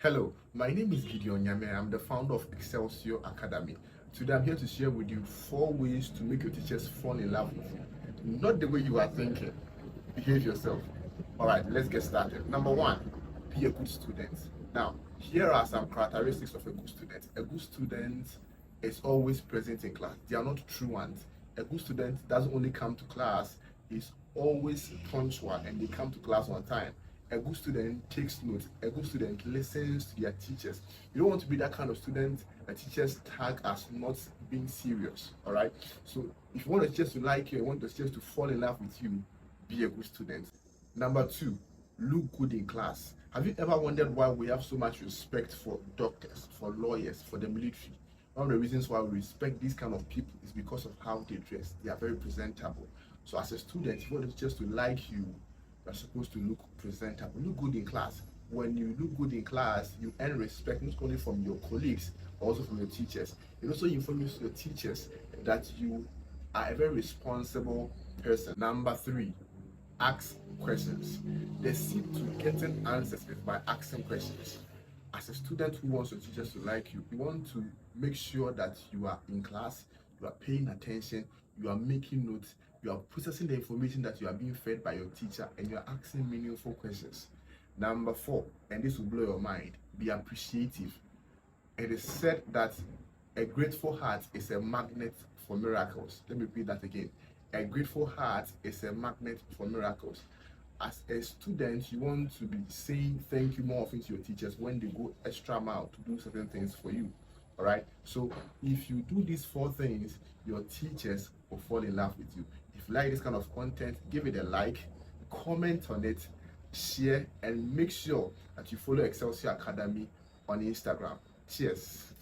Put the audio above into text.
Hello, my name is Gideon Yame. I'm the founder of Excelsior Academy. Today I'm here to share with you 4 ways to make your teachers fall in love with you. Not the way you are thinking. Behave yourself. Alright, let's get started. Number one, be a good student. Now, here are some characteristics of a good student. A good student is always present in class. They are not truants. A good student doesn't only come to class, he's always punctual and they come to class on time. A good student takes notes. A good student listens to their teachers. You don't want to be that kind of student that teachers tag as not being serious. All right. So if you want the teachers to like you, you want the teachers to fall in love with you, be a good student. Number two, look good in class. Have you ever wondered why we have so much respect for doctors, for lawyers, for the military? One of the reasons why we respect these kind of people is because of how they dress. They are very presentable. So as a student, if you want the teachers to like you, you're supposed to look presentable, look good in class. When you look good in class, you earn respect not only from your colleagues, but also from your teachers. It also informs your teachers that you are a very responsible person. Number three, ask questions. The seed to getting answers is by asking questions. As a student who wants your teachers to like you, you want to make sure that you are in class, you are paying attention, you are making notes, you are processing the information that you are being fed by your teacher, and you are asking meaningful questions. Number four, and this will blow your mind, be appreciative. It is said that a grateful heart is a magnet for miracles. Let me repeat that again. A grateful heart is a magnet for miracles. As a student, you want to be saying thank you more often to your teachers when they go extra mile to do certain things for you. All right. So if you do these four things, your teachers will fall in love with you. If you like this kind of content, give it a like, comment on it, share, and make sure that you follow Excelsior Academy on Instagram. Cheers.